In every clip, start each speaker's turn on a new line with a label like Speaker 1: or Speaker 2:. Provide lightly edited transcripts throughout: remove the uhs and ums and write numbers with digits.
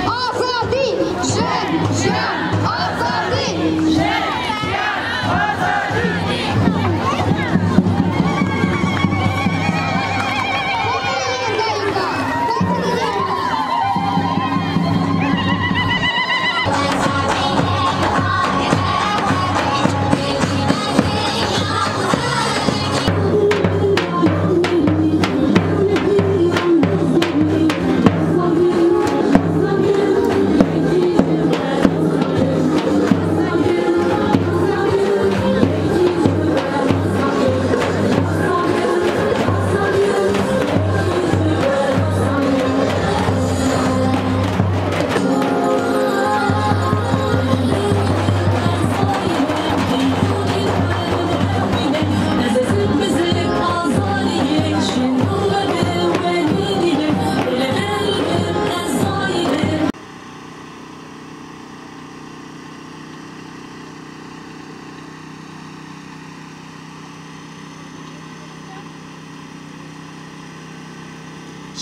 Speaker 1: آزادی جن جن آزادی جن جن آزادی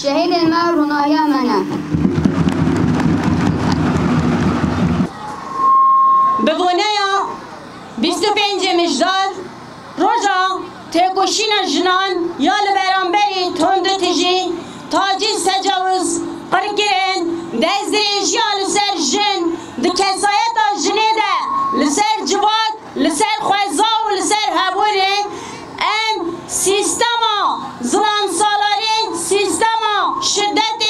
Speaker 1: شهید ما رونایا منه
Speaker 2: ببونیا 25 مجدار روژا تکوشین جنان یا لبرانبری تند تجی تاجیل سجاوز قرگرین دزدریج یا لسر جن دکسایت جنه ده لسر جواد لسر خوزا و لسر هبوره ام سیستما زلان سالاری سیستما شدت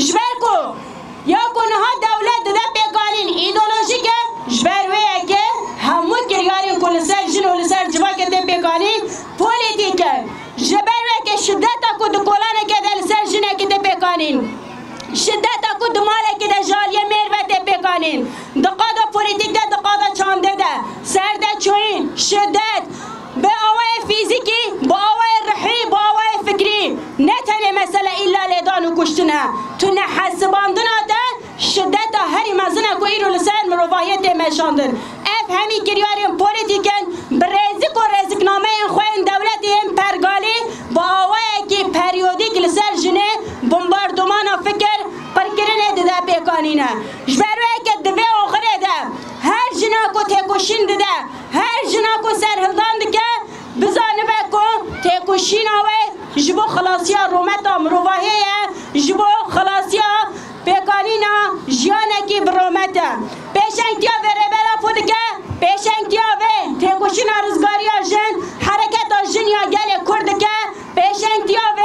Speaker 2: جبر کو یا کنها دولت ده پیکانین ایدولوژی که جبر ویه که همو کریارین که لسر جن و لسر جوا که ده پیکانین پولیتیکه جبر ویه که شدت کو دکولانه که ده لسر جنه که ده پیکانین شدت کو دماله که ده جالیه میروه ده پیکانین دقادا پولیتیک ده دقادا چانده ده سر ده چوین شدت به آوای فیزیکی با آوای رحی با آوای فکری نه تنه مسئله ایلا لیدان و کشتنه تو نه حسباندن ده شدت هری مزنه که ایرو لسر مروفاهیت مشاندن اف همی کریارین پولیتیکن برزک و رزکنامه خوین دولتین پرگالی با آوای که پریودیک لسر جنه بمباردمان فکر پرکرنه ده پیکانینه جبروه که دوه آخره ده هر جنا کو تکوشین ده هر جنا کو سرهلدان ده بزانه بکو تکوشین آوه جبو خلاصیا رومتا مروفاهیه جبو خلاصیا پیکانینا جیانه کی برومتا پیشنگتیا و ربرا پودگه پیشنگتیا و تکوشین رزگاریا جن حرکت جن یا گل کردگه پیشنگتیا و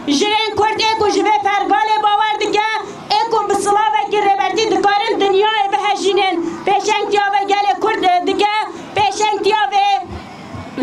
Speaker 2: جرین کرد ایکو جبه پرگال باور دگه ایکو بسلاوه کی ربرتی دکارن دنیای بهجینن پیشنگتیا و گل کرد دگه پیشنگتیا و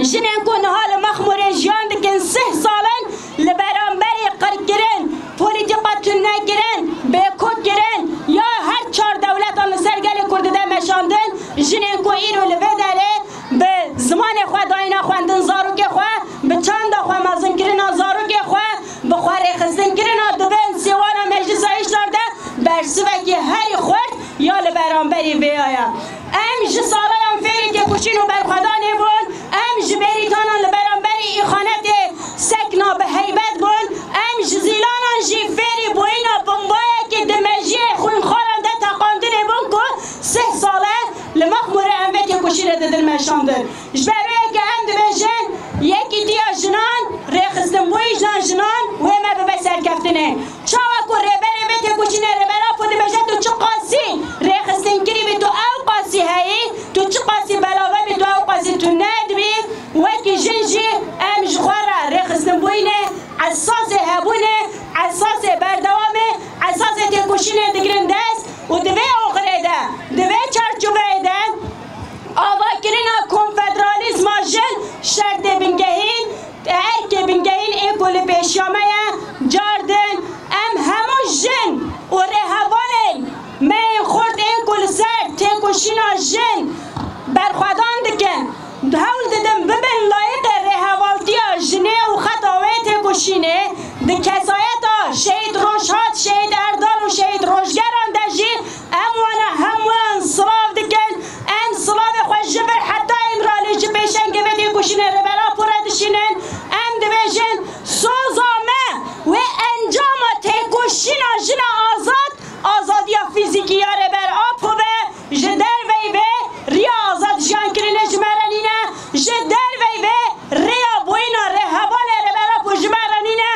Speaker 2: جنین کن حال مخمور جیان دکن 3 سالن لبرانبری قرد گرن پولیتیقا تنه گرن بیکوت گرن یا هر 4 دولتان لسرگل کرده مشاندن جنین کن ایرو لبه داره به زمان خواه داینا خواندن زاروک خواه به چند خواه مازن کرنا زاروک خواه به خواه ریخستن کرنا دوبین سیوانا مجلس ایشتار ده برسوه هری خورد یا لبرانبری بیایا ام جسالایم فیری که کشین و برخدانه بون ام جبریتانا لبرانبری ایخانت سکنا به حیبت بون ام جزیلانا جی فیری بوینا بمبایه که دمجی خون خارن ده تقاندنه بون که 3 ساله لمخمور امویت که کشین ده دل مشاندن جبروه که ام دمجن یکی دیا جنان ریخستن بوی جنان و همه به سرکفتنه چاوه که ربره بیت کشینه ربره پوده بجه تو چه قاسی ریخستن کری بی تو او قاسی هایی تو چه قاسی بلاوه بی تو او قاسی تو ندبی وکی جنجی ام جخواره ریخستن بوینه اساس هبونه اساس بردوامه اساس تکشینه دگرن دست و دوه آخره ده دوه چرچوبه ده آوا کرنا کنفدرالیزم جن شرط بنگهین ارک بنگهین ایکول پیشیامه جاردن ام همو جن و رهوانن می خورد ایکول سر تکوشینا جن برخوادان دکن هول ددم ببین لایق رهوالتیا جنه و خطاوه تکوشینه دکسایتا شهید روشهات شهید اردال و شهید روشگران دجی اموانا هموان صلاف دکن ام صلاف خوش جبر حتی امرالی جی پیشنگ بدی کشینه ربرا پورا دشینن ام دبیجن سوزامه و انجام تکوشینا جن آزادی فیزیکی یا ربر آپو به جدر وی به ریا آزاد جان کرنه جمرانینه جدر وی به ریا بوینا رهبال ربر آپو جمرانینه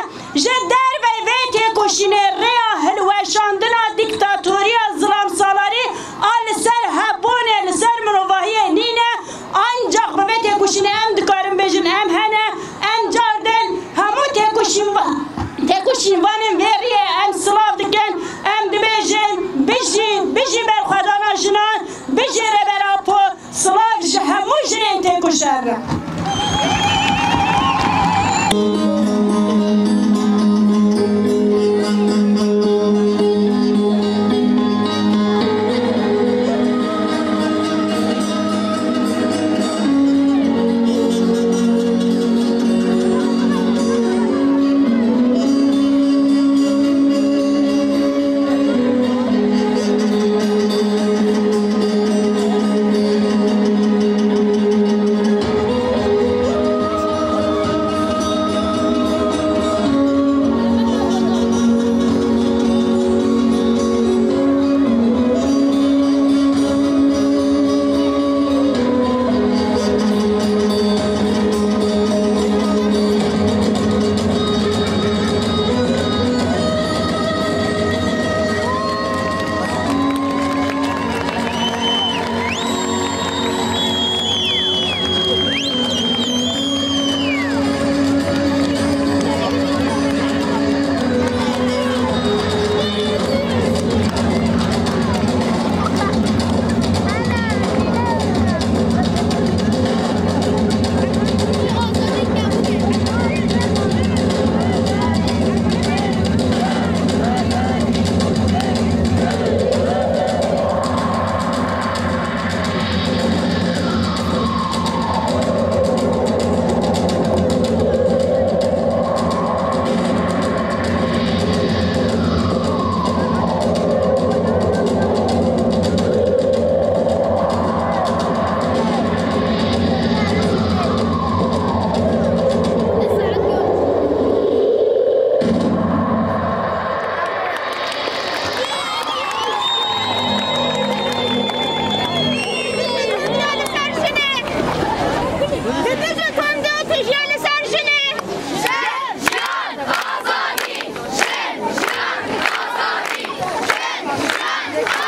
Speaker 1: Zikra